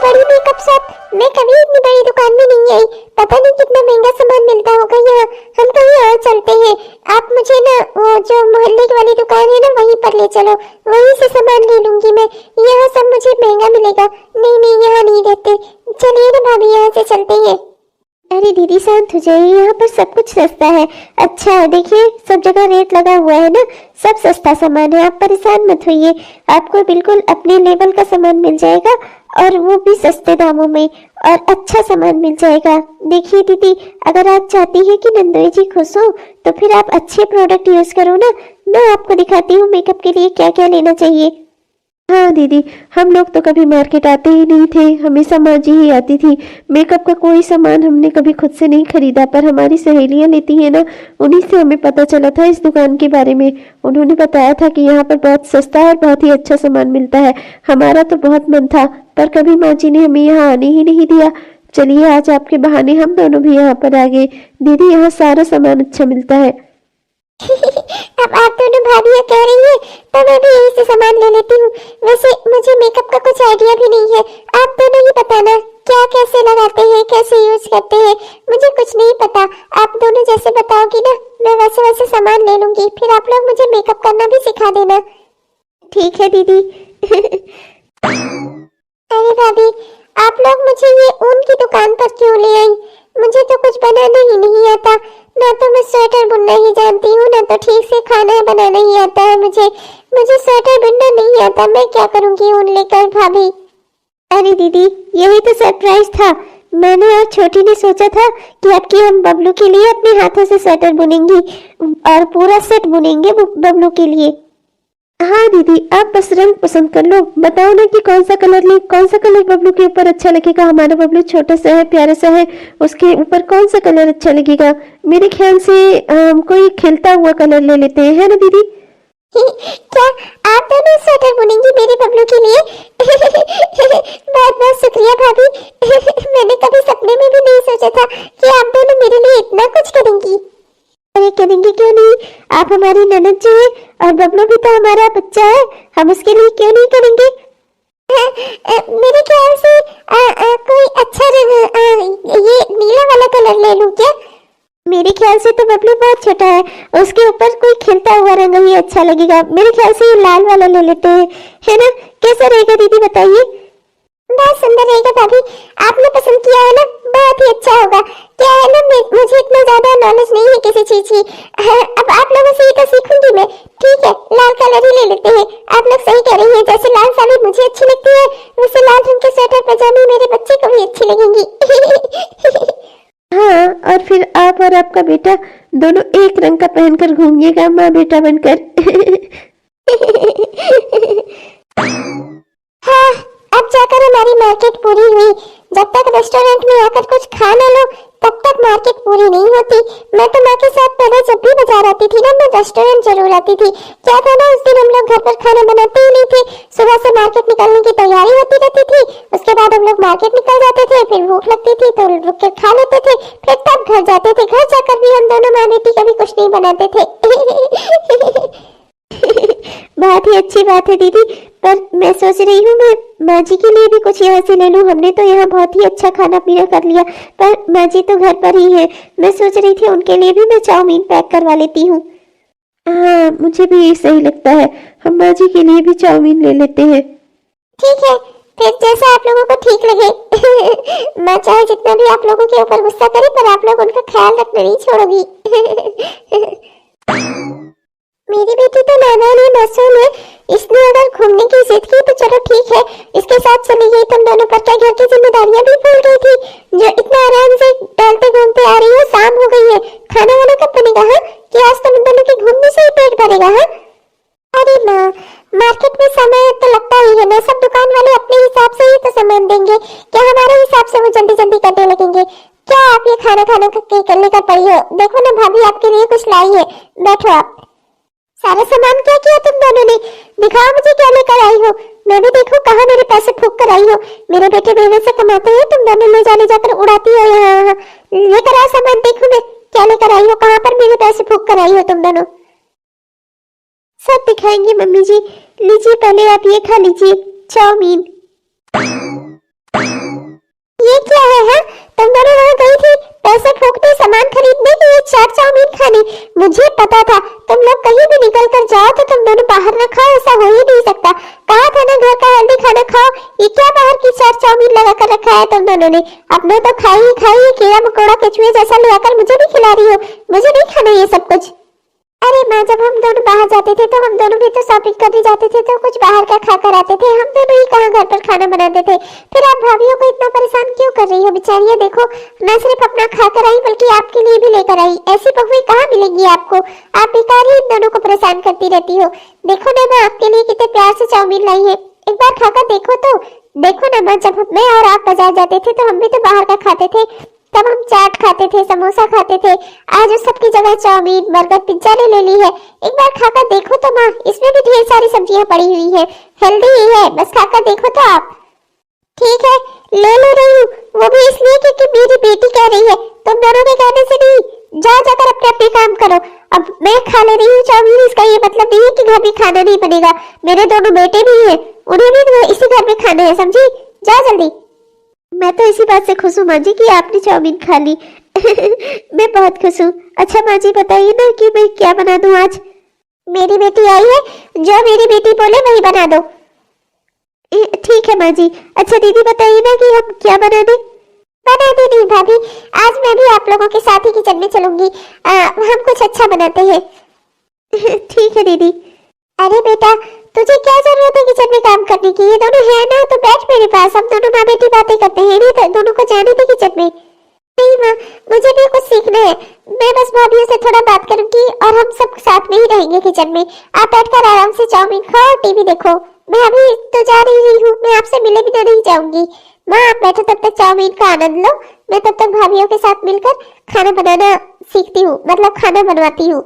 बड़ी makeup shop, मैं कभी इतनी बड़ी दुकान में नहीं आई। पता नहीं कितना महंगा सामान मिलता होगा यहाँ। हम कहीं और चलते हैं। आप मुझे ना वो जो मोहल्ले वाली दुकान है ना वहीं पर ले चलो, वहीं से सामान ले लूंगी मैं। यहाँ सब मुझे महंगा मिलेगा। नहीं नहीं, यहाँ नहीं रहते। चलिए ना भाभी, यहाँ से चलते हैं। अरे दीदी शांत हो जाइए, यहाँ पर सब कुछ सस्ता है। अच्छा है, देखिए सब जगह रेट लगा हुआ है ना, सब सस्ता सामान है। आप परेशान मत होइए, आपको बिल्कुल अपने लेवल का सामान मिल जाएगा और वो भी सस्ते दामों में, और अच्छा सामान मिल जाएगा। देखिए दीदी, अगर आप चाहती हैं कि नंदोई जी खुश हो तो फिर आप अच्छे प्रोडक्ट यूज करो ना। मैं आपको दिखाती हूँ मेकअप के लिए क्या क्या लेना चाहिए। हाँ दीदी, हम लोग तो कभी मार्केट आते ही नहीं थे, हमेशा माँ जी ही आती थी। मेकअप का कोई सामान हमने कभी खुद से नहीं खरीदा, पर हमारी सहेलियां लेती हैं ना, उन्हीं से हमें पता चला था इस दुकान के बारे में। उन्होंने बताया था कि यहाँ पर बहुत सस्ता और बहुत ही अच्छा सामान मिलता है। हमारा तो बहुत मन था, पर कभी माँ जी ने हमें यहाँ आने ही नहीं दिया। चलिए आज आपके बहाने हम दोनों भी यहाँ पर आ गए। दीदी यहाँ सारा सामान अच्छा मिलता है। अब आप दोनों भाभियां कह रही हैं तो मैं भी यहीं से सामान ले लेती हूँ। वैसे मुझे मेकअप का कुछ आइडिया भी नहीं है, आप दोनों ही बताना क्या कैसे लगाते हैं, कैसे यूज करते हैं। मुझे कुछ नहीं पता, आप दोनों जैसे बताओगी ना मैं वैसे वैसे सामान ले लूंगी। फिर आप लोग मुझे मेकअप करना भी सिखा देना। ठीक है दीदी। अरे भाभी, आप लोग मुझे ये ऊन की दुकान पर क्यों ले आई? मुझे तो कुछ बनाना ही नहीं आता। ना तो मैं स्वेटर बुनना ही जानती हूँ, ना तो ठीक से खाना बनाना ही आता है मुझे स्वेटर बुनना नहीं आता। मैं क्या करूँगी ऊन लेकर भाभी? अरे दीदी, यही तो सरप्राइज था। मैंने और छोटी ने सोचा था कि अब की हम बबलू के लिए अपने हाथों से स्वेटर बुनेंगी और पूरा सेट बुनेंगे बबलू के लिए। हाँ दीदी, आप बस रंग पसंद कर लो, बताओ ना कि कौन सा कलर ले, कौन सा कलर बबलू के ऊपर अच्छा लगेगा। हमारा बबलू छोटा सा है, प्यारा सा है, उसके ऊपर कौन सा कलर अच्छा लगेगा। मेरे ख्याल से कोई खिलता हुआ कलर ले लेते हैं, है ना दीदी? क्या आप दोनों स्वेटर बुनेंगी मेरे बबलू के लिए? बहुत बहुत शुक्रिया भाभी। मैंने कभी सपने में भी नहीं सोचा था कि आप दोनों मेरे लिए इतना कुछ करेंगी। अरे करेंगे क्यों नहीं, आप हमारी ननद जी हैं और बबलू भी तो हमारा बच्चा है, हम उसके लिए क्यों नहीं करेंगे। मेरे ख्याल से कोई अच्छा ये नीला वाला कलर ले लूं क्या? मेरे ख्याल से तो बबलू बहुत छोटा है, उसके ऊपर कोई खिलता हुआ रंग ही अच्छा लगेगा। मेरे ख्याल से ये लाल वाला ले लेते हैं, है ना? कैसा रहेगा दीदी बताइए? बहुत सुंदर रहेगा भाभी, आपने पसंद किया है ना, बहुत ही अच्छा होगा। क्या है ना, मुझे इतना ज्यादा नॉलेज नहीं है किसी चीज की। अब आप लोगों से ही तो सीखूंगी मैं। ठीक है, लाल कलर ही ले लेते हैं। आप लोग सही कह रही हैं, जैसे लाल साड़ी मुझे अच्छी लगती है वैसे लाल रंग के स्वेटर पजामे मेरे बच्चे को भी अच्छी लगेंगी। हाँ, और फिर आप और आपका बेटा दोनों एक रंग का पहनकर घूमिएगा, माँ बेटा बनकर। हाँ, अब जाकर हमारी मार्केट पूरी हुई। जब तक रेस्टोरेंट में आकर कुछ खा ना लो तब तक मार्केट पूरी नहीं होती। मैं तो माँ के साथ पहले जब भी बाजार आती थी ना, मैं रेस्टोरेंट जरूर आती थी। क्या था ना, उस दिन हम लोग घर पर खाना बनाते ही नहीं थे, सुबह से मार्केट निकलने की तैयारी होती रहती थी। उसके बाद हम लोग मार्केट निकल जाते थे, फिर भूख लगती थी तो रुक के खा लेते थे, फिर तब घर जाते थे। घर जाकर भी हम दोनों माँ बेटी कभी कुछ नहीं बनाते थे। बहुत ही अच्छी बात है दीदी, पर मैं सोच रही हूँ मैं माँ जी के लिए भी कुछ यहाँ से ले लूँ। हमने तो यहाँ बहुत ही अच्छा खाना पीना कर लिया, पर माँ जी तो घर पर ही है। मैं सोच रही थी उनके लिए भी मैं चाउमीन पैक करवा लेती हूँ। हाँ, मुझे भी यही सही लगता है, हम माँ जी के लिए भी चाउमीन ले लेते हैं। ठीक है, फिर जैसा आप लोगों को ठीक लगे। मैं चाहे जितना भी आप लोगों के ऊपर गुस्सा करे, पर आप लोग उनका ख्याल रखना नहीं छोड़ोगी। मेरी बेटी तो नादान है, मासूम है, इसने अगर घूमने की जिद की तो चलो ठीक है, इसके साथ चली गई तुम दोनों। पर क्या घर की जिम्मेदारियां भी भूल गई थी जो इतना आराम से टहलते घूमते आ रही हो? शाम हो गई है, खाना वाना कब बनेगा? हाँ, कि आज तुम दोनों के घूमने से ही पेट भरेगा? हाँ, अरे माँ, मार्केट में समय तो लगता ही है ना, सब दुकान वाले अपने हिसाब से ही तो सामान देंगे, क्या हमारे हिसाब से वो जल्दी जल्दी करने लगेंगे? क्या आप ये खाना खाना करने का पड़ी हो? देखो ना भाभी, आपके लिए कुछ लाई है, बैठो आप। सारा सामान क्या किया तुम दोनों ने? दिखाओ मुझे क्या लेकर आई हो, मैं भी देखूं कहाँ मेरे पैसे फूंक कर आई हो। मेरे बेटे मेहनत से कमाते हैं, तुम दोनों ले जाकर उड़ाती हो यहाँ। लेकर आओ सामान, देखूं मैं क्या लेकर आई हो, कहाँ पर मेरे पैसे फूंक कर आई हो तुम दोनों। सब दिखाएंगे मम्मी जी, लीजिए पहले आप ये खा लीजिए चाउमीन। ये क्या है? हाँ, तुम दोनों वहाँ गई थी पैसे फूकने, सामान खरीदने की, ये चाट चाउमीन खाने। मुझे पता था तुम लोग कहीं भी निकल कर जाओ तो तुम दोनों बाहर ना खाओ, ऐसा हो ही नहीं सकता। कहा था ना घर का हेल्दी खाना खाओ। ये क्या बाहर की चाट चाउमीन लगा कर रखा है तुम दोनों ने? अपने तो खाई ही खाई, ये कीड़ा मकोड़ा केचुए जैसा ले आकर मुझे भी खिला रही हो। मुझे नहीं खाना ये सब कुछ। अरे माँ, जब हम दोनों बाहर जाते थे तो हम दोनों भी तो शॉपिंग करने जाते थे, तो कुछ बाहर का खा कर आते थे। हम दोनों ही कहाँ घर पर खाना बनाते थे? फिर आप भाभीियों को इतना परेशान क्यों कर रही हो? बेचारियां देखो, न सिर्फ अपना खा कर आई बल्कि आपके लिए भी लेकर आई। ऐसी बहुएं कहाँ मिलेंगी आपको? आप बेकार ही इन दोनों को परेशान करती रहती हो। देखो ना माँ, आपके लिए कितने प्यार से चाउमीन लाई है, एक बार खाकर देखो तो। देखो ना माँ, जब मैं और आप बाजार जाते थे तो हम भी तो बाहर का खाते थे। तब हम चाट खाते थे, समोसा खाते थे। आज उस सब की जगह चाउमीन, बर्गर, पिज्जा ने ले ली है। एक बार खाकर देखो तो माँ, इसमें भी ढेर सारी सब्जियां पड़ी हुई है, हेल्दी ही है। बस खाकर देखो तो आप। ठीक है, ले रही हूँ, वो भी इसलिए क्योंकि मेरी बेटी कह रही है, तुम दोनों के कहने से नहीं। जाओ जाकर अपने अपने काम करो। अब मैं खा ले रही हूँ चाउमीन, इसका ये मतलब नहीं है कि घर में खाना नहीं बनेगा। मेरे दोनों बेटे भी हैं, उन्हें भी इसी घर में खाना है, समझी? जाओ जल्दी। मैं तो इसी बात से खुश हूँ माँ जी कि आपने चाउमीन खा ली। मैं बहुत खुश हूँ। अच्छा माँ जी, बताइए ना कि मैं क्या बना दूँ आज? मेरी बेटी आई है, जो मेरी बेटी बोले वही बना दो। ठीक है माँ जी। अच्छा दीदी, बताइए ना कि हम क्या बना दें? बना दे नहीं भाभी, आज मैं भी आप लोगों के साथ ही किचन में चलूंगी। हम कुछ अच्छा बनाते हैं। ठीक है दीदी। अरे बेटा, तुझे क्या जरूरत है किचन में काम करने की? ये दोनों है ना, तो बैठ मेरे पास, हम दोनों माँ बेटी बातें करते हैं। नहीं तो दोनों को जाने दे किचन में। नहीं माँ, मुझे भी कुछ सीखना है। मैं बस भाभीियों से थोड़ा बात करूंगी और हम सब साथ में ही रहेंगे किचन में। आप बैठकर आराम से चाउमीन खाओ और टीवी देखो। मैं अभी तो जा रही हूँ, मैं आपसे मिले बिना नहीं जाऊंगी। माँ आप बैठो, तब तक चाउमीन का आनंद लो। मैं तब तक भाभीियों के साथ मिलकर खाना बनाना सीखती हूँ, मतलब खाना बनवाती हूँ।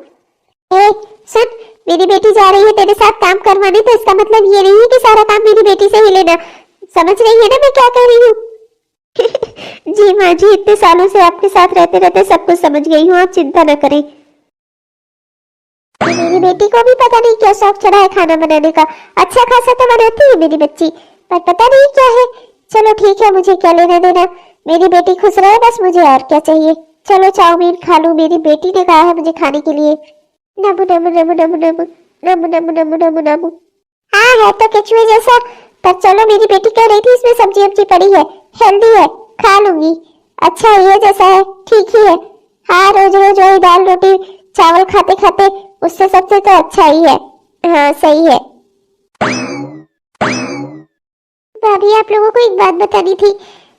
सुन, मेरी बेटी जा रही है तेरे साथ काम करवाने, तो इसका मतलब ये नहीं है कि सारा काम मेरी बेटी से ही लेना। समझ रही है ना मैं क्या कह रही हूँ? जी माँ जी, इतने सालों से आपके साथ रहते रहते सब कुछ समझ गई हूँ, आप चिंता न करें। मेरी बेटी को भी पता नहीं क्या शौक चढ़ा है खाना बनाने का। अच्छा खासा तो बनाती है मेरी बच्ची, पर पता नहीं क्या है। चलो ठीक है, मुझे क्या लेना देना, मेरी बेटी खुश रहे बस, मुझे और क्या चाहिए। चलो चाउमीन खा लूं, मेरी बेटी ने कहा है मुझे खाने के लिए। नमु नमु नमु नमु नमु नमु नमु नमु नमु नमु। हाँ है तो केचुए जैसा, पर चलो मेरी बेटी कह रही थी इसमें सब्जी वब्जी पड़ी है, हेल्दी है, खा लूंगी। अच्छा ये जैसा है ठीक ही है। हाँ, रोज रोज वही दाल रोटी चावल खाते खाते उससे सबसे तो अच्छा ही है। हाँ सही है। भाभी आप लोगों को एक बात बतानी थी।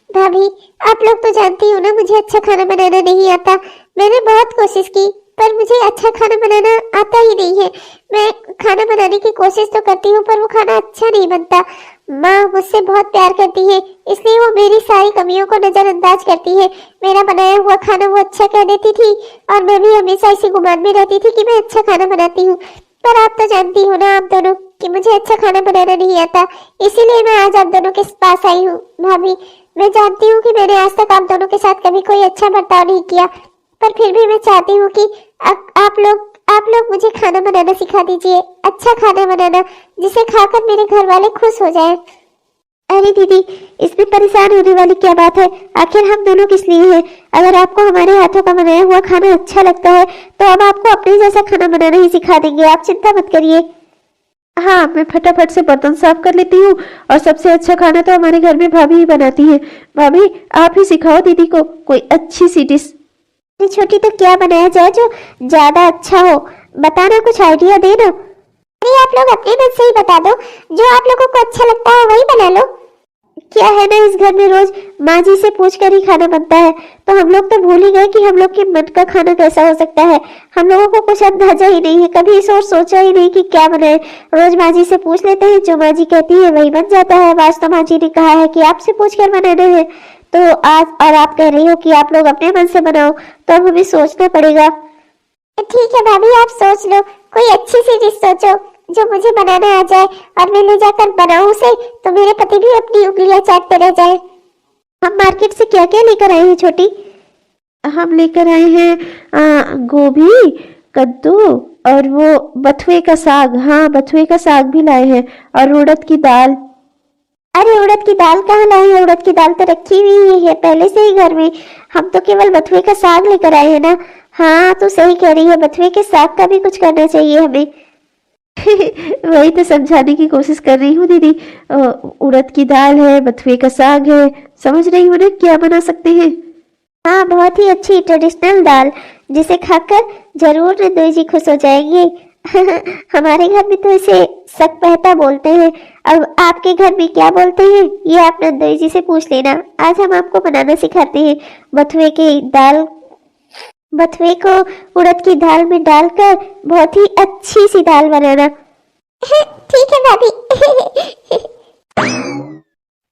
भाभी आप लोग तो जानती हो ना, मुझे अच्छा खाना बनाना नहीं आता। मैंने बहुत कोशिश की पर मुझे अच्छा खाना बनाना आता ही नहीं है। मैं खाना बनाने की कोशिश तो करती हूँ पर वो खाना अच्छा नहीं बनता। माँ मुझसे बहुत प्यार करती है, इसलिए वो मेरी सारी कमियों को नजरअंदाज करती है। मेरा बनाया हुआ खाना वो अच्छा कह देती थी और मैं भी हमेशा इसी गुमान में रहती थी कि मैं अच्छा खाना बनाती हूँ। पर आप तो जानती हो ना आप दोनों कि मुझे अच्छा खाना बनाना नहीं आता, इसीलिए मैं आज आप दोनों के पास आई हूँ। भाभी मैं जानती हूँ कि मैंने आज तक आप दोनों के साथ कभी कोई अच्छा बर्ताव नहीं किया, पर फिर भी मैं चाहती हूँ कि आप लोग मुझे खाना बनाना सिखा दीजिए, अच्छा खाना बनाना जिसे खाकर मेरे घर वाले खुश हो जाएं। अरे दीदी, इसमें परेशान होने वाली क्या बात है? आखिर हम दोनों किस लिए हैं? अगर आपको हमारे हाथों का बनाया हुआ खाना अच्छा लगता है तो हम आपको अपने जैसा खाना बनाना ही सिखा देंगे, आप चिंता मत करिए। हाँ, मैं फटाफट से बर्तन साफ कर लेती हूँ और सबसे अच्छा खाना तो हमारे घर में भाभी ही बनाती है। भाभी आप ही सिखाओ दीदी को कोई अच्छी सी डिश। छोटी तो क्या बनाया जाए जो ज्यादा अच्छा हो, बताना, कुछ आइडिया देना। अरे आप लोग अपने मन से ही बता दो, जो आप लोगों को अच्छा लगता है वही बना लो। क्या है ना, इस घर में रोज माँ जी से पूछ कर ही खाना बनता है, तो हम लोग तो भूल ही गए कि हम लोग के मन का खाना कैसा हो सकता है। हम लोगों को कुछ अंदाजा ही नहीं है, कभी इस और सोचा ही नहीं कि क्या बनाए। रोज माँ जी से पूछ लेते हैं, जो माँ जी कहती है वही बन जाता है। आज तो माँ जी ने कहा है कि आपसे पूछ कर बनाना है, तो आज और आप कह रही हो कि आप लोग अपने मन से बनाओ, तो अब हमें सोचना पड़ेगा। ठीक है भाभी, आप सोच लो, कोई अच्छी सी डिश सोचो जो मुझे बनाना आ जाए और मैं ले जाकर बनाऊं उसे, तो मेरे पति भी अपनी उंगलियां चाटते रह जाए। हम मार्केट से क्या क्या लेकर आए हैं छोटी? हम लेकर आए हैं गोभी, कद्दू और वो बथुए का साग। हाँ, बथुए का साग भी लाए हैं और उड़द की दाल। अरे उड़द की दाल कहाँ लाए हैं? उड़द की दाल तो रखी हुई है पहले से ही घर में। हम तो केवल बथुए का साग लेकर आए हैं ना। हाँ तो सही कह रही है, बथुए के साग का भी कुछ करना चाहिए हमें। वही तो समझाने की कोशिश कर रही हूँ दीदी। उड़द की दाल है, बथुए का साग है, समझ रही हूँ ना क्या बना सकते हैं। हाँ बहुत ही अच्छी ट्रेडिशनल दाल, जिसे खाकर जरूर नंदोई जी खुश हो जाएंगे। हमारे घर में तो इसे सक पहता बोलते हैं। अब आपके घर में क्या बोलते हैं ये आप नंदोई जी से पूछ लेना। आज हम आपको बनाना सिखाते हैं बथुए की दाल। बथुए को उड़द की दाल में डालकर बहुत ही अच्छी सी दाल बनाना। ठीक है भाभी।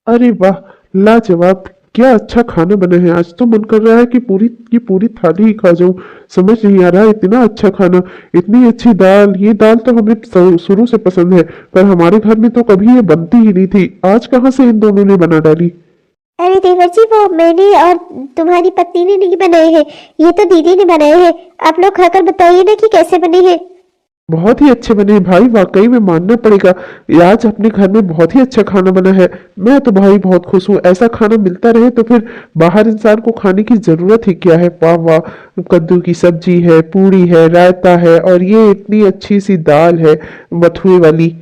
अरे वाह, लाजवाब, क्या अच्छा खाना बना है। आज तो मन कर रहा है कि पूरी की पूरी थाली ही खा जाऊं। समझ नहीं आ रहा है, इतना अच्छा खाना, इतनी अच्छी दाल। ये दाल तो हमें शुरू से पसंद है, पर हमारे घर में तो कभी ये बनती ही नहीं थी। आज कहाँ से इन दोनों ने बना डाली? अरे देवर जी, वो मैंने और तुम्हारी पत्नी ने नहीं बनाए हैं, ये तो दीदी ने बनाए हैं। आप लोग खाकर बताइए ना कि कैसे बने हैं। बहुत ही अच्छे बने हैं भाई, वाकई में मानना पड़ेगा। आज अपने घर में बहुत ही अच्छा खाना बना है। मैं तो भाई बहुत खुश हूँ। ऐसा खाना मिलता रहे तो फिर बाहर इंसान को खाने की जरूरत ही क्या है। वाह वाह, कद्दू की सब्जी है, पूरी है, रायता है, और ये इतनी अच्छी सी दाल है बथुए वाली।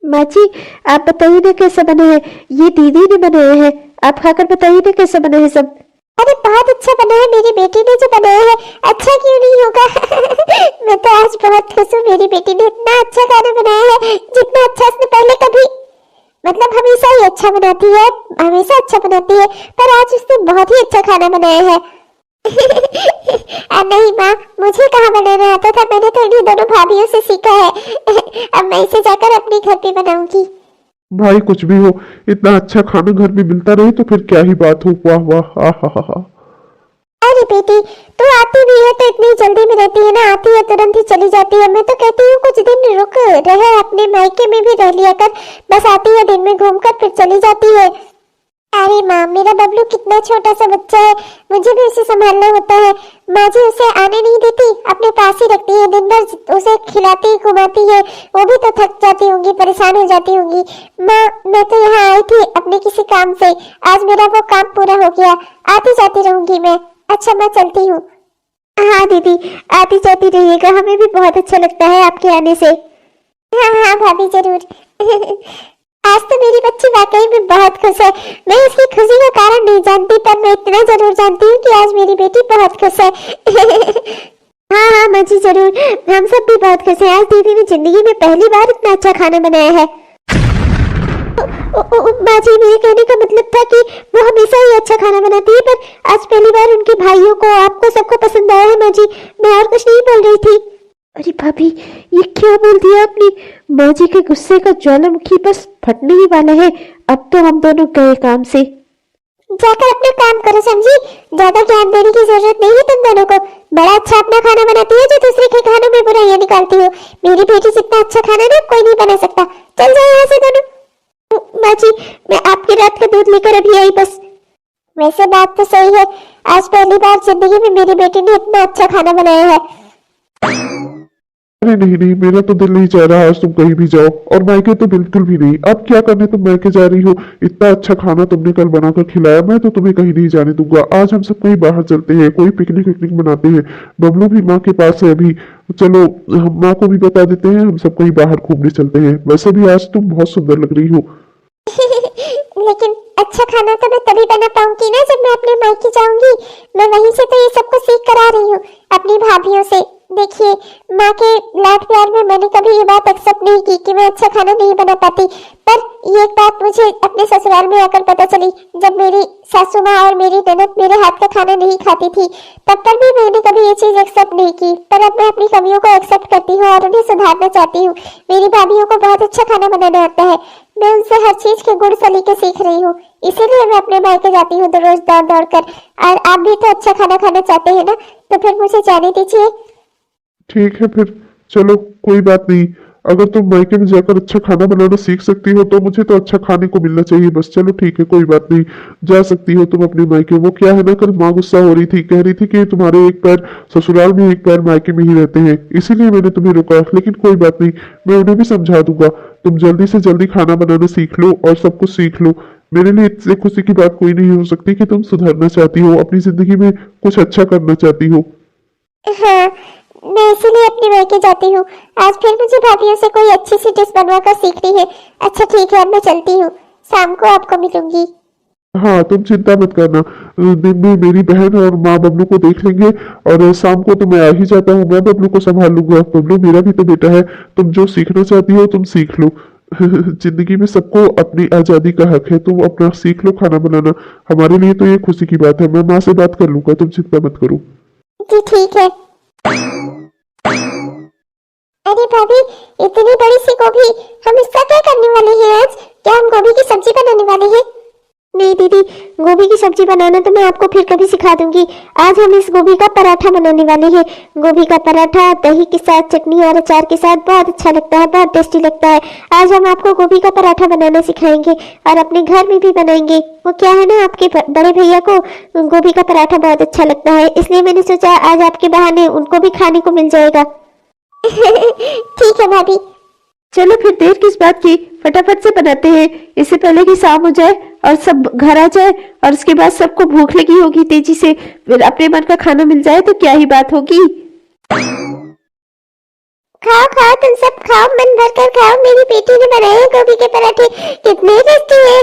माँ जी आप बताइए ना कैसे बने हैं। ये दीदी ने बनाए हैं, आप खाकर बताइए ना कैसे बने हैं सब। अरे बहुत अच्छा बना है, मेरी बेटी ने जो बनाया है। अच्छा क्यों नहीं होगा? मैं तो आज बहुत खुश हूँ, मेरी बेटी ने इतना अच्छा खाना बनाया है जितना अच्छा उसने पहले कभी, मतलब हमेशा ही अच्छा बनाती है, हमेशा अच्छा बनाती है, पर आज उसने बहुत ही अच्छा खाना बनाया है। नहीं माँ, मुझे कहाँ बनाना आता था, मैंने तो इन्हीं दोनों भाभीियों से सीखा है। अब मैं इसे जाकर अपने घर पे बनाऊंगी। भाई कुछ भी हो, इतना अच्छा खाना घर में मिलता रहे तो फिर क्या ही बात हो। वाह वाह, हा हा हा। अरे बेटी, तू आती भी है तो इतनी जल्दी में रहती है ना, आती है तुरंत ही चली जाती है। मैं तो कहती हूँ कुछ दिन रुक रहे, अपने मायके में भी रह लिया कर। बस आती है दिन में घूमकर फिर चली जाती है। अरे माँ, मेरा बबलू कितना छोटा सा बच्चा है, मुझे भी उसे संभालना होता है। माँ जी उसे आने नहीं देती, अपने पास ही रखती है, दिन भर उसे खिलाती घुमाती है। वो भी तो थक जाती होंगी, परेशान हो जाती होंगी। माँ मैं तो यहाँ आई थी अपने किसी काम से, आज मेरा वो काम पूरा हो गया, आती जाती रहूंगी मैं। अच्छा मैं चलती हूँ। हाँ दीदी, आती जाती रहिएगा, हमें भी बहुत अच्छा लगता है आपके आने से। हाँ हाँ भाभी जरूर। आज तो मेरी बच्ची वाकई में बहुत खुश है। मैं इसकी खुशी का कारण नहीं जानती, पर मैं इतना जरूर जानती हूँ कि आज मेरी बेटी बहुत खुश है। हाँ हाँ माँ जी जरूर, हम सब भी बहुत खुश हैं। आज दीदी ने जिंदगी में पहली बार इतना अच्छा खाना बनाया है। माँ जी मेरे कहने का मतलब था कि वो हमेशा ही अच्छा खाना बनाती है, पर आज पहली बार उनके भाइयों को, आपको, सबको पसंद आया है। माँ जी मैं और कुछ नहीं बोल रही थी। अरे भाभी ये क्या बोल दिया आपने? माँ जी के गुस्से का ज्वालामुखी बस फटने ही वाला है। अब तो हम दोनों गए काम से। जाकर अपना काम करो समझी, ज्यादा ज्ञान देने की जरूरत नहीं है तुम दोनों को। बड़ा अच्छा अपना खाना बनाती है जो दूसरे के खानों में बुराइयां निकालती हो। मेरी बेटी जितना अच्छा खाना ना कोई नहीं बना सकता। चल जाओ यहाँ से दोनों। माँ जी मैं आपकी रात का दूध लेकर अभी आई बस। वैसे बात तो सही है, आज पहली बार जिंदगी में मेरी बेटी ने इतना अच्छा खाना बनाया है। अरे नहीं नहीं, मेरा तो दिल नहीं चाह रहा आज तुम कहीं भी जाओ, और मायके तो बिल्कुल भी नहीं। अब क्या करने तुम मायके जा रही हो? इतना अच्छा खाना तुमने कल बनाकर खिलाया, मैं तो तुम्हें कहीं नहीं जाने दूंगा। आज हम सब कहीं बाहर चलते हैं, कोई पिकनिक विकनिक मनाते हैं। बबलू भी माँ के पास है अभी, चलो हम माँ को भी बता देते हैं, हम सब कहीं बाहर घूमने चलते हैं। वैसे भी आज तुम बहुत सुंदर लग रही हो। लेकिन अच्छा खाना तो मैं तभी बना पाऊंगी ना जब मैं अपने मायके जाऊंगी। मैं वहीं से तो ये सब कुछ सीख कर आ रही हूँ अपनी भाभीियों से। देखिए माँ के लाड प्यार में मैंने कभी ये बात एक्सेप्ट नहीं की कि मैं अच्छा खाना नहीं बना पाती, पर ये एक बात मुझे अपने ससुराल में आकर पता चली, जब मेरी सासू माँ और मेरी ननद मेरे हाथ का खाना नहीं खाती थी, तब पर भी मैंने कभी ये चीज एक्सेप्ट नहीं की। पर अब मैं अपनी कमियों को एक्सेप्ट करती हूँ और उन्हें सुधारना चाहती हूँ। मेरी भाभीियों को बहुत अच्छा खाना बनाना आता है, मैं उनसे हर चीज के गुण सलीके सीख रही हूँ, इसीलिए मैं अपने मायके जाती हूँ रोज दौड़ दौड़ कर। और आप भी तो अच्छा खाना खाना चाहते हैं ना, तो फिर मुझे जाने दीजिए। ठीक है फिर, चलो कोई बात नहीं। अगर तुम मायके में जाकर अच्छा खाना बनाना सीख सकती हो तो मुझे तो अच्छा खाने को मिलना चाहिए बस। चलो ठीक है, कोई बात नहीं, जा सकती हो तुम अपने मायके। वो क्या है ना, कल माँ गुस्सा हो रही थी, कह रही थी कि तुम्हारे एक पैर ससुराल में एक पैर मायके में ही रहते हैं, इसीलिए मैंने तुम्हें रोका। लेकिन कोई बात नहीं, मैं उन्हें भी समझा दूंगा। तुम जल्दी से जल्दी खाना बनाना सीख लो और सब कुछ सीख लो। मेरे लिए इससे खुशी की बात कोई नहीं हो सकती कि तुम सुधरना चाहती हो, अपनी जिंदगी में कुछ अच्छा करना चाहती हो। हाँ, मैं इसीलिए अपनी मायके जाती हूँ। आज फिर मुझे भाभीयों से कोई अच्छी सी डिश बनवाकर सीखनी है। अच्छा ठीक है, अब मैं चलती हूँ, शाम को आपको मिलूंगी। हाँ, तुम चिंता मत करना। दिन में मेरी बहन और माँ बबलू को देख लेंगे, और शाम को तो मैं आ ही जाता हूँ। मैं बबलू को संभाल लूंगा। बबलू मेरा भी तो बेटा है। तुम जो सीखना चाहती हो तुम सीख लो। जिंदगी में सबको अपनी आजादी का हक है। तुम अपना सीख लो खाना बनाना। हमारे लिए तो ये खुशी की बात है। मैं माँ से बात कर लूंगा, तुम चिंता मत करो। जी ठीक है। अरे भाभी, इतनी बड़ी सी गोभी, हम इसका क्या करने वाले हैं आज? क्या हम गोभी की सब्जी बनाने वाले हैं? नहीं दीदी, गोभी की सब्जी बनाना तो मैं आपको फिर कभी सिखा दूंगी। आज हम इस गोभी का पराठा बनाने वाले हैं। गोभी का पराठा दही के साथ, चटनी और अचार के साथ बहुत अच्छा लगता है, बहुत टेस्टी लगता है। आज हम आपको गोभी का पराठा बनाना सिखाएंगे और अपने घर में भी बनाएंगे। वो क्या है ना, आपके बड़े भैया को गोभी का पराठा बहुत अच्छा लगता है, इसलिए मैंने सोचा आज आपके बहाने उनको भी खाने को मिल जाएगा। ठीक है भाभी। चलो फिर देर किस बात की, फटाफट से बनाते हैं, इससे पहले कि शाम हो जाए और सब घर आ जाए और उसके बाद सबको भूख लगी होगी तेजी से, फिर अपने मन का खाना मिल जाए तो क्या ही बात होगी। खाओ खाओ, तुम सब खाओ, मन भर कर खाओ। मेरी बेटी ने बनाए हैं गोभी के पराठे, कितने टेस्टी है।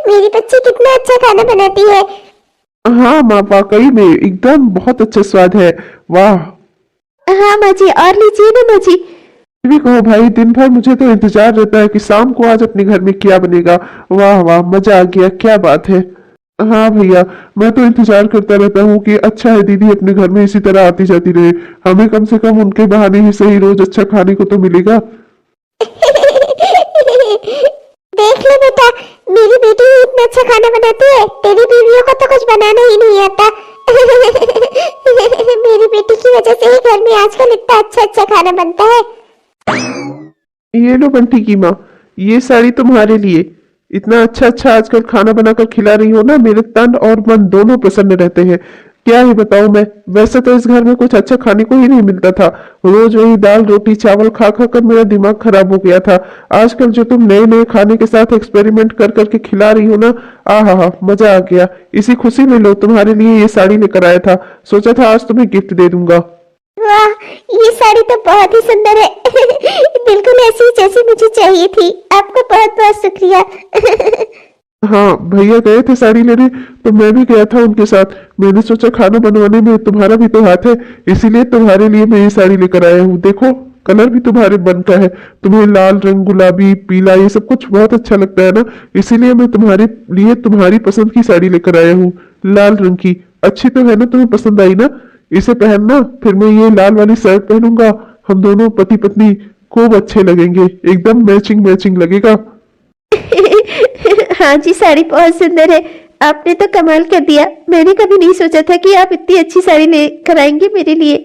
मेरी बच्ची कितना अच्छा खाना बनाती है। हाँ माँ, वाकई में एकदम बहुत अच्छा स्वाद है। वाह। हाँ माँ जी, और लीजिए ना माँ जी। भी कहो भाई, दिन भर मुझे तो इंतजार रहता है कि शाम को आज अपने घर में क्या बनेगा। वाह वाह, मजा आ गया, क्या बात है। हाँ भैया, मैं तो इंतजार करता रहता हूँ कि अच्छा है दीदी अपने घर में इसी तरह आती जाती रहे। हमें कम से कम उनके बहाने ही सही रोज अच्छा खाने को तो मिलेगा। देख लो बेटा, मेरी बेटी इतना अच्छा खाना बनाती है, तेरी बीवियों को तो कुछ बनाना ही नहीं आता। मेरी बेटी की वजह से ही घर में आजकल इतना अच्छा अच्छा खाना बनता है। ये लो बंटी की माँ, ये साड़ी तुम्हारे लिए। इतना अच्छा अच्छा आजकल खाना बनाकर खिला रही हो ना, मेरे तन और मन दोनों प्रसन्न रहते हैं। क्या ही बताऊं मैं, वैसे तो इस घर में कुछ अच्छा खाने को ही नहीं मिलता था। रोज वही दाल रोटी चावल खा खा कर मेरा दिमाग खराब हो गया था। आजकल जो तुम नए नए खाने के साथ एक्सपेरिमेंट कर करके खिला रही हो ना, आहा हा, मजा आ गया। इसी खुशी में लो तुम्हारे लिए ये साड़ी लेकर आया था, सोचा था आज तुम्हें गिफ्ट दे दूंगा। वाह, ये साड़ी तो बहुत ही सुंदर है। बिल्कुल ऐसी जैसी मुझे चाहिए थी। आपका बहुत बहुत शुक्रिया। हाँ, भैया गए थे साड़ी लेने तो मैं भी गया था उनके साथ। मैंने सोचा खाना बनवाने में तुम्हारा भी तो हाथ है, इसीलिए तुम्हारे लिए मैं ये साड़ी लेकर आया हूँ। देखो कलर भी तुम्हारे मन का है, तुम्हें लाल रंग गुलाबी पीला ये सब कुछ बहुत अच्छा लगता है ना, इसीलिए मैं तुम्हारे लिए तुम्हारी पसंद की साड़ी लेकर आया हूँ। लाल रंग की अच्छी तो है ना, तुम्हें पसंद आई ना? इसे पहनना, फिर मैं ये लाल वाली शर्ट पहनूंगा, हम दोनों पति पत्नी खूब अच्छे लगेंगे, एकदम मैचिंग मैचिंग लगेगा। हाँ जी, साड़ी बहुत सुंदर है। आपने तो कमाल कर दिया। मैंने कभी नहीं सोचा था कि आप इतनी अच्छी साड़ी लेकर आएंगे मेरे लिए।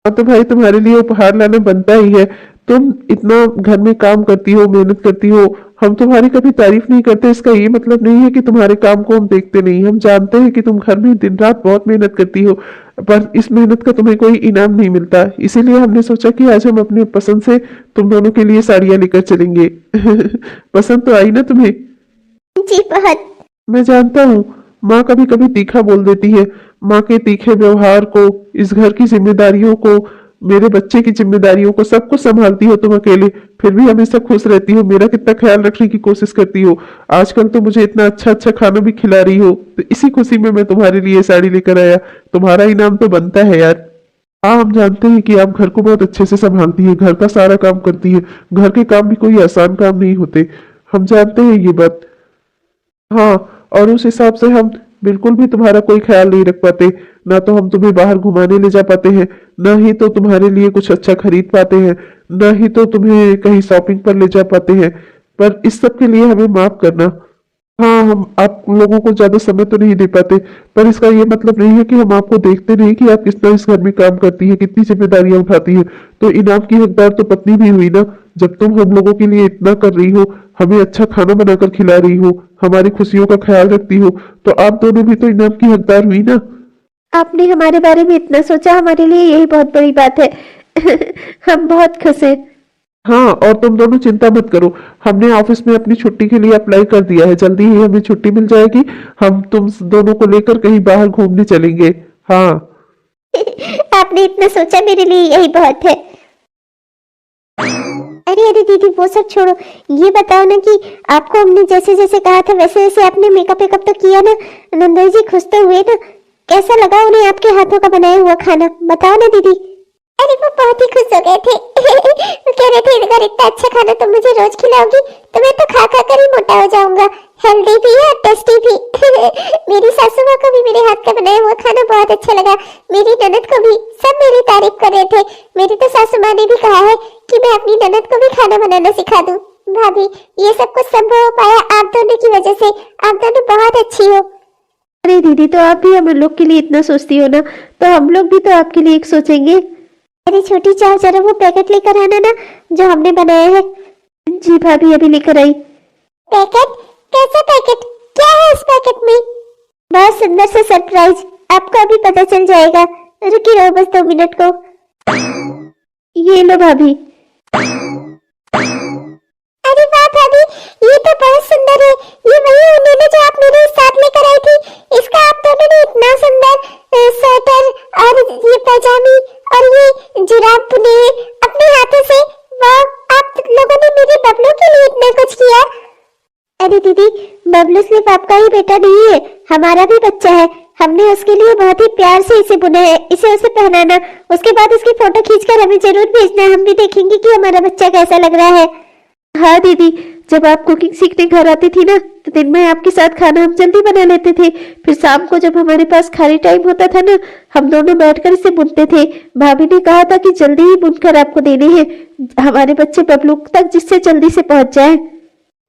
हाँ तो भाई तुम्हारे लिए उपहार लाना बनता ही है। तुम इतना घर में काम करती हो, मेहनत करती हो, हम तुम्हारी कभी तारीफ नहीं करते, इसका ये मतलब नहीं है कि तुम्हारे काम को हम देखते नहीं। हम जानते हैं कि तुम घर में दिन रात बहुत मेहनत करती हो, पर इस मेहनत का तुम्हें कोई इनाम नहीं मिलता। इसीलिए हमने सोचा कि आज हम अपने पसंद से तुम दोनों के लिए साड़ियां लेकर चलेंगे। पसंद तो आई ना तुम्हें? जी बहुत। मैं जानता हूँ माँ कभी कभी तीखा बोल देती है। माँ के तीखे व्यवहार को, इस घर की जिम्मेदारियों को, मेरे बच्चे की जिम्मेदारियों को, सब कुछ संभालती हो तुम अकेले, फिर भी हमेशा खुश रहती हो, मेरा कितना ख्याल रखने की कोशिश करती हो। आजकल तो मुझे इतना अच्छा अच्छा खाना भी खिला रही हो, तो इसी खुशी में मैं तुम्हारे लिए साड़ी लेकर आया। तुम्हारा इनाम तो बनता है यार। हाँ, हम जानते हैं कि आप घर को बहुत अच्छे से संभालती है, घर का सारा काम करती है। घर के काम भी कोई आसान काम नहीं होते, हम जानते हैं ये बात। हाँ, और उस हिसाब से हम बिल्कुल भी तुम्हारा कोई ख्याल नहीं रख पाते। ना तो हम तुम्हें बाहर घुमाने ले जा पाते हैं, ना ही तो तुम्हारे लिए कुछ अच्छा खरीद पाते हैं, ना ही तो तुम्हें कहीं शॉपिंग पर ले जा पाते हैं। पर इस सब के लिए हमें माफ करना। हाँ, हम आप लोगों को ज्यादा समय तो नहीं दे पाते, पर इसका ये मतलब नहीं है कि हम आपको देखते नहीं कि आप किस तरह इस घर में काम करती है, कितनी जिम्मेदारियां उठाती है। तो इनाम की हकदार तो पत्नी भी हुई ना। जब तुम हम लोगों के लिए इतना कर रही हो, हमें अच्छा खाना बनाकर खिला रही हो, हमारी खुशियों का ख्याल रखती हो, तो आप दोनों भी तो इनाम की हकदार हुई ना। आपने हमारे बारे में इतना सोचा, हमारे लिए यही बहुत बड़ी बात है। हम बहुत खुश हैं। हाँ, और तुम दोनों चिंता मत करो। हमने ऑफिस में अपनी छुट्टी के लिए अप्लाई कर दिया है, जल्दी ही हमें छुट्टी मिल जाएगी। हम तुम दोनों को लेकर कहीं बाहर घूमने चलेंगे। हाँ। आपने इतना सोचा मेरे लिए यही बहुत है। अरे अरे दीदी वो सब छोड़ो, ये बताओ ना कि आपको हमने जैसे जैसे कहा था वैसे वैसे आपने मेकअप वेकअप तो किया ना? नंदन जी खुश तो हुए ना? कैसा लगा उन्हें आपके हाथों का बनाया हुआ खाना? बताओ ना दीदी। अरे वो बहुत ही खुश हो गए थे। वो कह रहे थे अगर इतना अच्छा खाना तुम मुझे रोज खिलाओगी तो मैं तो खा खा कर ही मोटा हो जाऊंगा। हेल्दी भी है टेस्टी भी। मेरी सासू माँ को भी मेरे हाथ का बनाया हुआ खाना बहुत अच्छा लगा, मेरी ननद को भी, सब मेरी तारीफ कर रहे थे। मेरी तो सासू माँ ने भी कहा है कि मैं अपनी ननद को भी खाना बनाना सिखा दूं। भाभी ये सब कुछ संभव हो पाया आप दोनों की वजह से, आप दोनों बहुत अच्छी हो। अरे दीदी तो आप भी हम लोग के लिए इतना सोचती हो ना, तो हम लोग भी तो आपके लिए एक सोचेंगे। अरे छोटी चाव जरा वो पैकेट लेकर आना ना जो हमने बनाया है। जी भाभी अभी लेकर आई। पैकेट? कैसा पैकेट? क्या है इस पैकेट में? बहुत सुंदर सा सरप्राइज, आपको अभी पता चल जाएगा। रुकी रहो बस 2 मिनट को। ये लो भाभी। अरे वाह भाभी, ये तो बहुत सुंदर है। ये वही ऊन है जो आप मेरे साथ लेकर आई थी। इसका आप दोनों ने इतना सुंदर स्वेटर और ये पैजामी और ये जुराब बुने हैं अपने हाथों से। वाह, आप लोगों ने मेरे बबलू के लिए इतना कुछ किया। अरे दीदी बबलू सिर्फ आपका ही बेटा नहीं है, हमारा भी बच्चा है। हमने उसके लिए बहुत ही प्यार से इसे बुना है। इसे उसे पहनाना, उसके बाद उसकी फोटो खींचकर हमें जरूर भेजना। हम भी देखेंगे कि हमारा बच्चा कैसा लग रहा है। हाँ दीदी, जब आप कुकिंग सीखने घर आती थी ना तो दिन में आपके साथ खाना हम जल्दी बना लेते थे। फिर शाम को जब हमारे पास खाली टाइम होता था ना, हम दोनों बैठकर इसे बुनते थे। भाभी ने कहा था कि जल्दी ही बुनकर आपको देने हैं, हमारे बच्चे बबलू तक जिससे जल्दी से पहुंच जाए।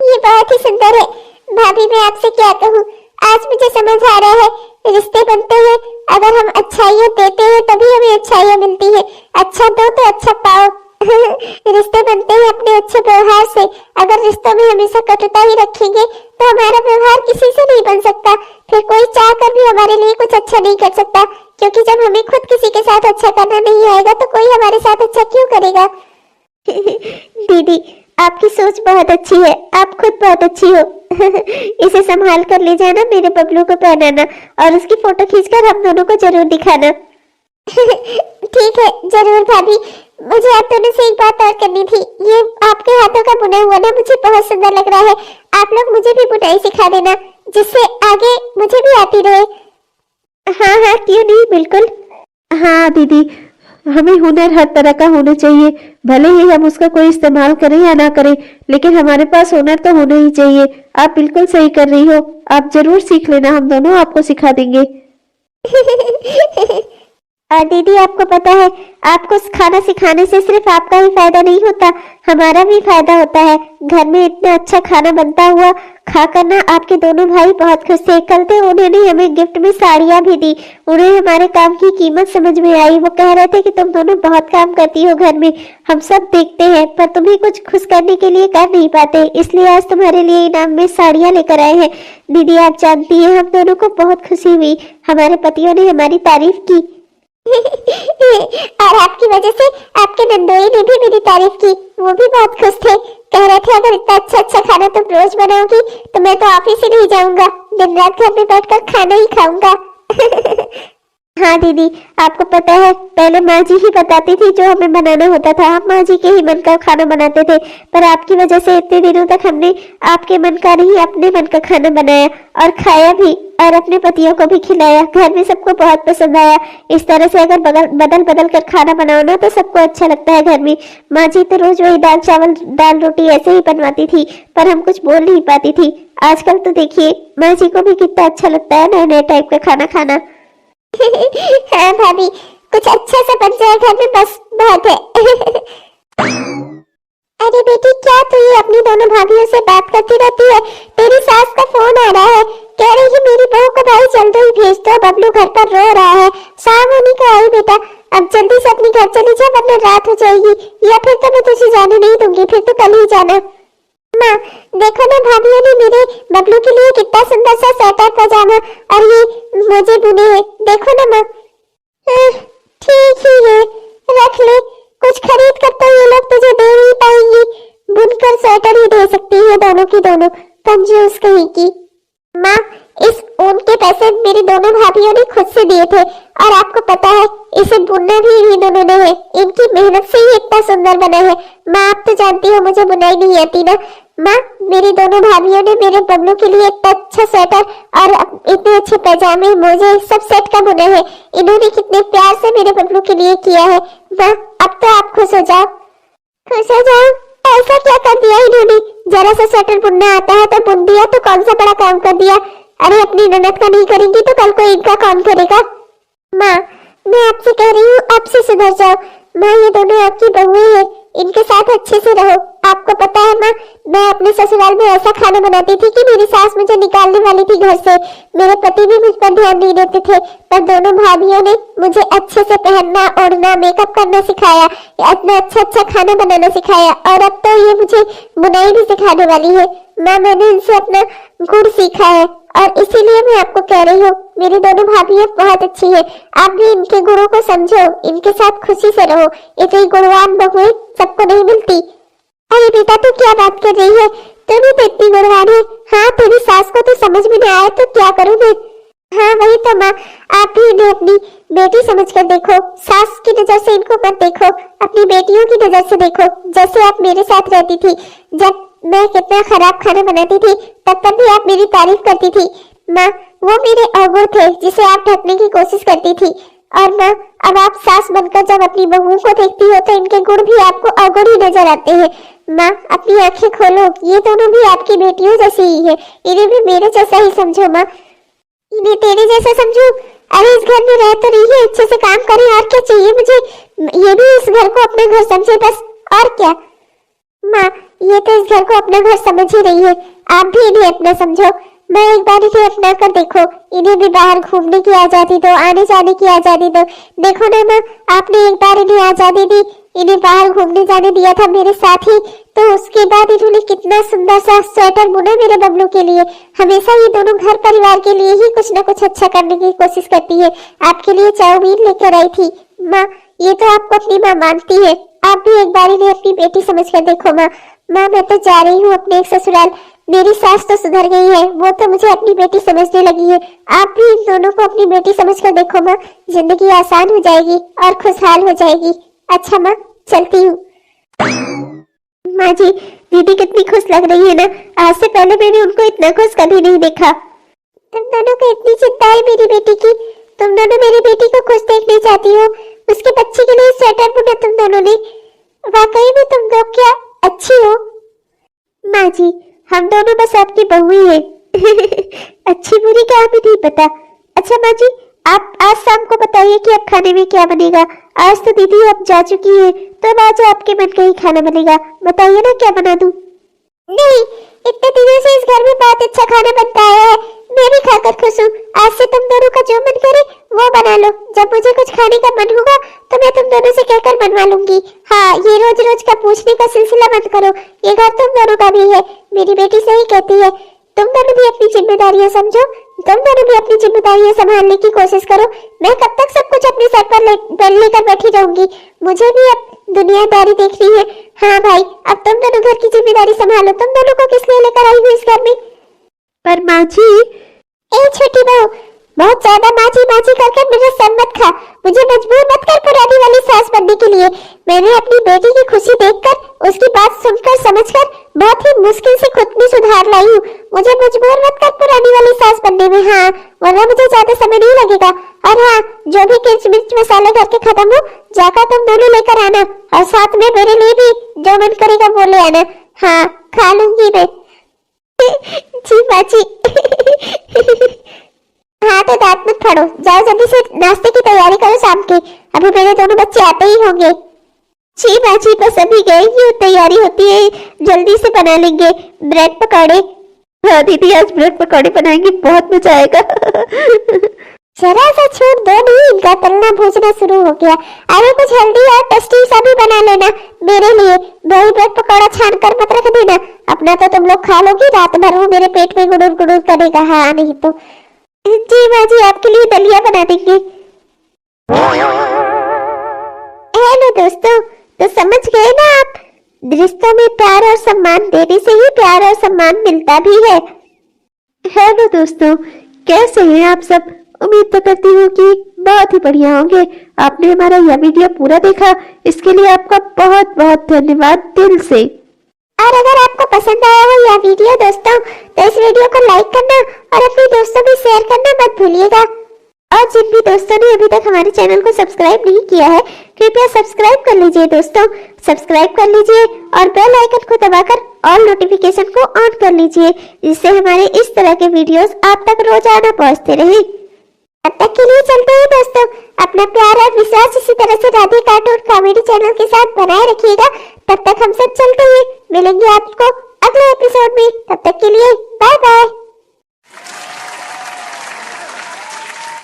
ये बहुत ही सुंदर है भाभी, मैं आपसे क्या कहूँ। आज मुझे समझ आ रहा है, रिश्ते बनते हैं अगर हम अच्छाइयाँ देते हैं तभी हमें अच्छाइयाँ मिलती है। अच्छा दो तो अच्छा पाओ। रिश्ते बनते हैं अपने अच्छे व्यवहार से। अगर रिश्तों में हमेशा कटुता ही रखेंगे तो हमारा व्यवहार किसी से नहीं बन सकता। फिर कोई चाह कर भी हमारे लिए कुछ अच्छा नहीं कर सकता, क्योंकि जब हमें खुद किसी के साथ अच्छा करना नहीं आएगा तो कोई हमारे साथ अच्छा क्यों करेगा। दीदी आपकी सोच बहुत अच्छी है, आप खुद बहुत अच्छी हो। इसे संभाल कर ले जाना, मेरे बबलू को पहनाना और उसकी फोटो खींचकर हम दोनों को जरूर दिखाना। ठीक है जरूर भाभी। मुझे आप दोनों से एक बात और करनी थी। ये आपके हाथों का बुना हुआ ना मुझे बहुत सुंदर लग रहा है। आप लोग मुझे भी बुनाई सिखा देना, जिससे आगे मुझे भी आती रहे। हाँ हाँ क्यों नहीं, बिल्कुल। हाँ दीदी, हमें हुनर हर तरह का होना चाहिए, भले ही हम उसका कोई इस्तेमाल करें या ना करें, लेकिन हमारे पास हुनर तो होना ही चाहिए। आप बिल्कुल सही कर रही हो, आप जरूर सीख लेना, हम दोनों आपको सिखा देंगे। और दीदी आपको पता है, आपको खाना सिखाने से सिर्फ आपका ही फायदा नहीं होता, हमारा भी फायदा होता है। घर में इतना अच्छा खाना बनता हुआ खाकर ना आपके दोनों भाई बहुत खुश थे। कल तो उन्होंने हमें गिफ्ट में साड़ियाँ भी दी। उन्हें हमारे काम की कीमत समझ में आई। वो कह रहे थे कि तुम दोनों बहुत काम करती हो घर में, हम सब देखते हैं, पर तुम्हें कुछ खुश करने के लिए कर नहीं पाते, इसलिए आज तुम्हारे लिए इनाम में साड़ियाँ लेकर आए हैं। दीदी आप जानती है हम दोनों को बहुत खुशी हुई, हमारे पतियों ने हमारी तारीफ की। और आपकी वजह से आपके नंदोई ने भी मेरी तारीफ की, वो भी बहुत खुश थे। कह रहे थे अगर इतना अच्छा अच्छा खाना तुम रोज बनाओगी तो मैं तो ऑफिस ही नहीं जाऊंगा, दिन रात घर में बैठकर खाना ही खाऊंगा। हाँ दीदी आपको पता है, पहले माँ जी ही बताती थी जो हमें बनाना होता था, हम माँ जी के ही मन का खाना बनाते थे। पर आपकी वजह से इतने दिनों तक हमने आपके मन का नहीं अपने मन का खाना बनाया और खाया भी, और अपने पतियों को भी खिलाया। घर में सबको बहुत पसंद आया। इस तरह से अगर बदल बदल कर खाना बनाओ ना तो सबको अच्छा लगता है घर में। माँ जी तो रोज वही दाल चावल दाल रोटी ऐसे ही बनवाती थी, पर हम कुछ बोल नहीं पाती थी। आजकल तो देखिए माँ जी को भी कितना अच्छा लगता है नए नए टाइप का खाना खाना। हाँ भाभी, कुछ अच्छा सा बन जाए घर में बस बहुत है। अरे बेटी क्या तू ये अपनी दोनों भाभियों से बात करती रहती है? तेरी सास का फोन आ रहा है, कह रही है मेरी बहू को भाई जल्दी ही भेज दो, बबलू घर पर रो रहा है। शाम होने को आई बेटा, अब जल्दी से अपने घर चली जा वरना रात हो जाएगी, या फिर तो मैं तुझे जाने नहीं दूंगी, फिर तो कल ही जाना। माँ देखो ना भाभियों ने मेरे बबलू के लिए कितना सुंदर सा स्वेटर पजामा और ये मोजे बुने हैं, देखो ना माँ। ठीक ही है, रख ले, कुछ खरीद कर तो ये लोग तुझे दे नहीं पाएंगे। दोनों कंजूस कहीं की। माँ, इस ऊन के पैसे मेरी दोनों भाभियों ने खुद से दिए थे और आपको पता है इसे बुनना भी इन्हीं दोनों ने है। इनकी मेहनत से ही इतना सुंदर बना है। माँ, आप तो जानती हो मुझे बुनाई नहीं आती ना। माँ, मेरी दोनों भाभियों ने मेरे बबलू के लिए इतना अच्छा स्वेटर और इतने अच्छे पैजामे मोजे सब सेट का बुना है। इन्होंने कितने प्यार से मेरे बबलू के लिए किया है। माँ, अब तो आप खुश हो जाओ। खुश हो जाओ? ऐसा क्या कर दिया इन्होंने? जरा सा स्वेटर बुनना आता है तो बुन दिया, तो कौन सा बड़ा काम कर दिया। अरे अपनी ननद का नहीं करेंगी तो कल को इनका कौन करेगा। माँ, मैं आपसे कह रही हूँ आपसे सुधर जाओ। माँ, ये दोनों आपकी बहुएं हैं, इनके साथ अच्छे से रहो। आपको पता है माँ, मैं अपने ससुराल में ऐसा खाना बनाती थी कि मेरी सास मुझे निकालने वाली थी घर से। मेरे पति भी मुझ पर ध्यान नहीं देते थे, पर दोनों भाभियों ने मुझे अच्छे से पहनना, ओढ़ना, मेकअप करना सिखाया, इतना अच्छा अच्छा खाना बनाना सिखाया, और अब तो ये मुझे बुनाई भी सिखाने वाली है। माँ, मैंने इनसे अपना गुण सीखा है और इसीलिए मैं आपको कह रही हूँ मेरी दोनों भाभियाँ बहुत अच्छी है। आप भी इनके गुणों को समझो, इनके साथ खुशी से रहो। इतनी गुणवान बहुएं सबको नहीं मिलती। अरे बेटा, तू क्या बात कर रही है? तू भी तो इतनी गुणवान है। हाँ, तेरी सास को तो समझ में नहीं आया तो क्या करूँ मैं। हाँ वही तो माँ, आप भी इन्हें अपनी बेटी समझकर देखो। सास की नजर से इनको मत देखो, अपनी बेटियों की नजर से देखो। जैसे आप मेरे साथ रहती थी, जब मैं कितना खराब खाना बनाती थी तब भी आप मेरी तारीफ करती थी। माँ, वो मेरे अवगुण थे जिसे आप ढकने की कोशिश करती थी। और माँ, अब आप सास बनकर जब अपनी बहुओं को देखती हो तो इनके गुण भी आपको अवगुण ही नजर आते हैं। माँ, अपनी आंखें खोलो, ये दोनों भी आपकी बेटियों जैसी ही है। इन्हें भी मेरे जैसा ही समझो माँ। इन्हें तेरे जैसा समझू? अरे इस घर में रह तो रही है, अच्छे से काम करे, और क्या चाहिए मुझे। ये भी इस घर को अपना घर समझे बस, और क्या। माँ, ये तो इस घर को अपना घर समझ ही रही है, आप भी इन्हें अपना समझो। मैं एक बार इन्हें अपना कर देखो, इन्हें भी बाहर घूमने की आजादी दो, आने जाने की आजादी दो। देखो ना माँ, आपने एक बार इन्हें आजादी दी, इन्हें बाहर घूमने जाने दिया था मेरे साथ ही, तो उसके बाद इन्होंने कितना सुंदर सा स्वेटर बुना मेरे बबलू के लिए। हमेशा ये दोनों घर परिवार के लिए ही कुछ ना कुछ अच्छा करने की कोशिश करती है। आपके लिए चाउमीन लेकर आई थी। माँ, ये तो आपको अपनी माँ मानती है, आप भी एक बार इन्हें अपनी बेटी समझकर देखो माँ। माँ, मैं तो जा रही हूँ अपने एक ससुराल। मेरी सास तो सुधर गई है, वो तो मुझे अपनी बेटी समझने लगी है। आप भी इन दोनों को अपनी बेटी समझकर देखो माँ, जिंदगी आसान हो जाएगी और खुशहाल हो जाएगी। अच्छा माँ, चलती हूँ। माँ जी, दीदी कितनी खुश लग रही है ना। आज से पहले मैंने उनको इतना खुश कभी नहीं देखा। तुम दोनों को इतनी चिंता है मेरी बेटी की? तुम दोनों मेरी बेटी को खुश देखना चाहती हो? उसके बच्चे के लिए स्वेटर बुना तुम दोनों ने। वाकई में तुम लोग क्या अच्छी हो। माँ जी, हम दोनों बस आपकी बहू ही है। अच्छी बुरी क्या हमें नहीं पता। अच्छा माँ जी, आप आज शाम को बताइए कि अब खाने में क्या बनेगा। आज तो दीदी अब जा चुकी है, तो अब आज आपके मन का ही खाना बनेगा। बताइए ना क्या बना दूं। नहीं, इतने दिनों से इस घर में बहुत अच्छा खाना बनता आया है, मैं भी खाकर खुश हूँ। आज से तुम दोनों का जो मन करे वो बना लो। जब मुझे कुछ खाने का मन होगा तो मैं तुम दोनों से कहकर बनवा लूंगी। हाँ, ये रोज रोज का पूछने का सिलसिला मत करो, ये घर तुम दोनों का भी है। मेरी बेटी सही कहती है, तुम दोनों भी अपनी जिम्मेदारियां समझो, तुम दोनों भी अपनी जिम्मेदारियां संभालने की कोशिश करो। मैं कब तक सब कुछ अपने सर पर लेकर बैठी रहूंगी, मुझे भी अब दुनियादारी देखनी है। हाँ भाई, अब तुम दोनों घर की जिम्मेदारी संभालो। तुम दोनों को किस लिए लेकर आई हूँ इस घर में? पर माँ जी, ए छोटी बहू, बहुत ज्यादा माची करके मुझे सर मत खा। मुझे मजबूर मत कर पुरानी वाली सास बनने के लिए। मैंने अपनी बेटी की खुशी देखकर, उसकी बात सुनकर, समझकर बहुत ही मुश्किल से खुद में सुधार लाई हूँ। मुझे मजबूर मत कर पुरानी वाली सास बनने में। हाँ, वरना मुझे ज्यादा समय नहीं लगेगा। और हाँ, जो भी मिर्च मसाले घर के खत्म हो, जाकर तुम दोनों लेकर आना, और साथ में मेरे लिए भी जो मन करेगा वो ले आना। हाँ, खा लूंगी मैं। जी बाजी। हाँ, तो दांत मत फाड़ो, जाओ जल्दी से नाश्ते की तैयारी करो शाम की। अभी मेरे दोनों बच्चे आते ही होंगे। जी बाजी, बस अभी गए ही तैयारी होती है, जल्दी से बना लेंगे ब्रेड पकौड़े। हाँ दीदी, आज ब्रेड पकौड़े बनाएंगे, बहुत मजा आएगा। जरा सा छूट दो, नहीं इनका तलना भूजना शुरू हो गया। अरे कुछ हेल्दी और टेस्टी सा भी बना लेना मेरे लिए। दही ब्रेड पकौड़ा छान कर मत रख देना, अपना तो तुम लोग खा लोगी, रात भर वो मेरे पेट में गुड़ुर गुड़ुर करेगा। हाँ नहीं तो। जी माँ जी, आपके लिए दलिया बना देंगे। हेलो दोस्तों, तो समझ गए ना आप, रिश्तों में प्यार और सम्मान देने से ही प्यार और सम्मान मिलता भी है। हेलो दोस्तों, कैसे हैं आप सब? उम्मीद तो करती हूँ कि बहुत ही बढ़िया होंगे। आपने हमारा यह वीडियो पूरा देखा, इसके लिए आपका बहुत बहुत धन्यवाद दिल से। और अगर आपको पसंद आया हो यह वीडियो दोस्तों, तो इस वीडियो को लाइक करना और अपने दोस्तों में शेयर करना मत भूलिएगा। और जिन भी दोस्तों ने अभी तक हमारे चैनल को सब्सक्राइब नहीं किया है, कृपया सब्सक्राइब कर लीजिए दोस्तों। सब्सक्राइब कर लीजिए और बेल आइकन को दबाकर ऑल नोटिफिकेशन को ऑन कर लीजिए, जिससे हमारे इस तरह के वीडियोस आप तक रोजाना पहुंचते रहे। तब तक के लिए चलते हैं दोस्तों। अपना प्यार और विश्वास इसी तरह से राधे कार्टून कॉमेडी चैनल के साथ बनाए रखिएगा। तब तक हम सब चलते हैं, मिलेंगे आपको अगले एपिसोड में। तब तक के लिए बाय बाय।